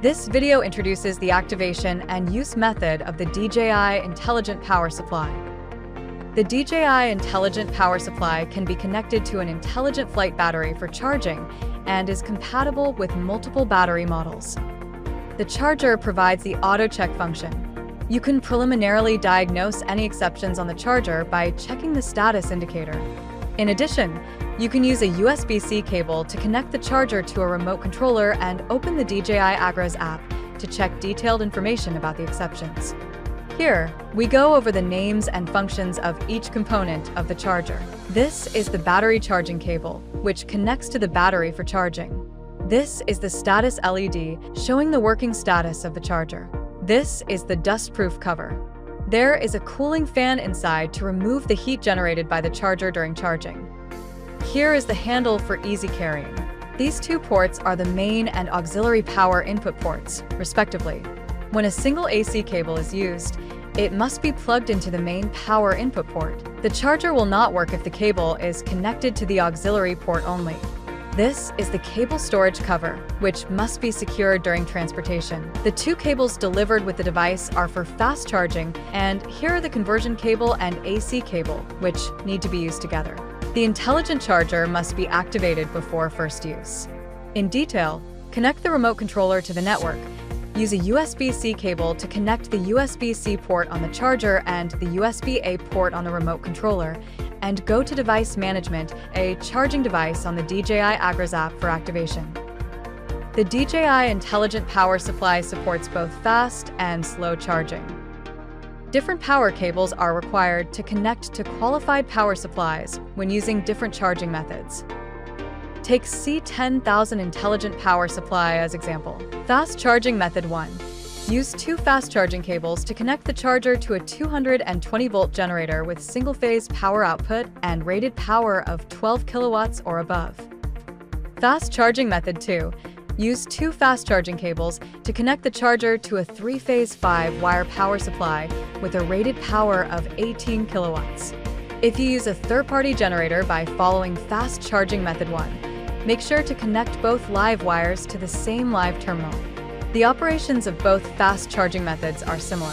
This video introduces the activation and use method of the DJI Intelligent Power Supply. The DJI Intelligent Power Supply can be connected to an intelligent flight battery for charging and is compatible with multiple battery models. The charger provides the auto-check function. You can preliminarily diagnose any exceptions on the charger by checking the status indicator. In addition, you can use a USB-C cable to connect the charger to a remote controller and open the DJI Agriculture app to check detailed information about the exceptions. Here, we go over the names and functions of each component of the charger. This is the battery charging cable, which connects to the battery for charging. This is the status LED showing the working status of the charger. This is the dust-proof cover. There is a cooling fan inside to remove the heat generated by the charger during charging. Here is the handle for easy carrying. These two ports are the main and auxiliary power input ports, respectively. When a single AC cable is used, it must be plugged into the main power input port. The charger will not work if the cable is connected to the auxiliary port only. This is the cable storage cover, which must be secured during transportation. The two cables delivered with the device are for fast charging, and here are the conversion cable and AC cable, which need to be used together. The intelligent charger must be activated before first use. In detail, connect the remote controller to the network. Use a USB-C cable to connect the USB-C port on the charger and the USB-A port on the remote controller, and go to Device Management, a charging device on the DJI Agriculture app for activation. The DJI Intelligent Power Supply supports both fast and slow charging. Different power cables are required to connect to qualified power supplies when using different charging methods. Take C10000 Intelligent Power Supply as example. Fast Charging Method 1. Use two fast charging cables to connect the charger to a 220-volt generator with single-phase power output and rated power of 12 kilowatts or above. Fast Charging Method 2. Use two fast charging cables to connect the charger to a 3-phase 5-wire power supply with a rated power of 18 kilowatts. If you use a third-party generator by following Fast Charging Method 1, make sure to connect both live wires to the same live terminal. The operations of both fast charging methods are similar.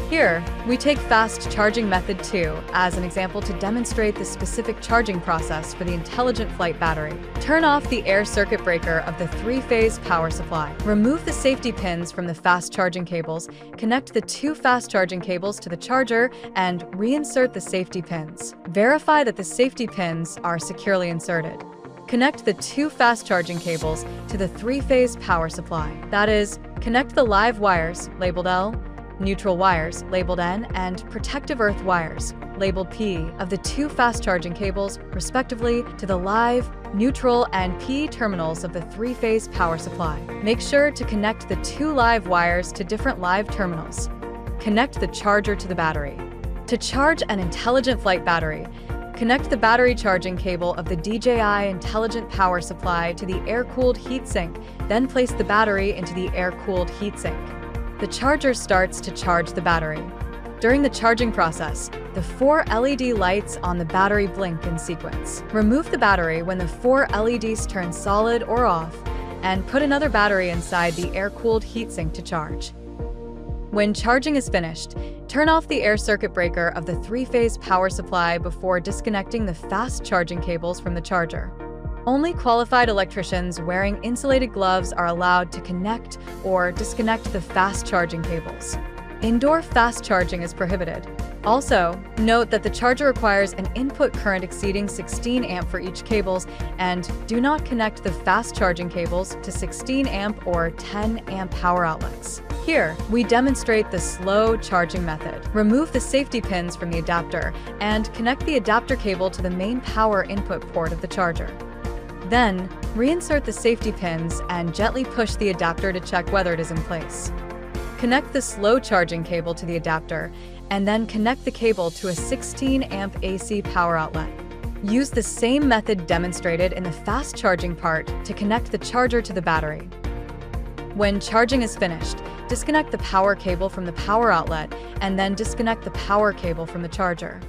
Here, we take Fast Charging Method 2 as an example to demonstrate the specific charging process for the intelligent flight battery. Turn off the air circuit breaker of the 3-phase power supply. Remove the safety pins from the fast charging cables, connect the two fast charging cables to the charger, and reinsert the safety pins. Verify that the safety pins are securely inserted. Connect the two fast charging cables to the 3-phase power supply. That is, connect the live wires, labeled L, neutral wires, labeled N, and protective earth wires, labeled P, of the two fast charging cables, respectively, to the live, neutral, and P terminals of the 3-phase power supply. Make sure to connect the two live wires to different live terminals. Connect the charger to the battery. To charge an intelligent flight battery, connect the battery charging cable of the DJI Intelligent Power Supply to the air-cooled heatsink, then place the battery into the air-cooled heatsink. The charger starts to charge the battery. During the charging process, the 4 LED lights on the battery blink in sequence. Remove the battery when the 4 LEDs turn solid or off, and put another battery inside the air-cooled heatsink to charge. When charging is finished, turn off the air circuit breaker of the 3-phase power supply before disconnecting the fast charging cables from the charger. Only qualified electricians wearing insulated gloves are allowed to connect or disconnect the fast charging cables. Indoor fast charging is prohibited. Also, note that the charger requires an input current exceeding 16 amp for each cables, and do not connect the fast charging cables to 16 amp or 10 amp power outlets. Here, we demonstrate the slow charging method. Remove the safety pins from the adapter and connect the adapter cable to the main power input port of the charger. Then, reinsert the safety pins and gently push the adapter to check whether it is in place. Connect the slow charging cable to the adapter, and then connect the cable to a 16 amp AC power outlet. Use the same method demonstrated in the fast charging part to connect the charger to the battery. When charging is finished, disconnect the power cable from the power outlet and then disconnect the power cable from the charger.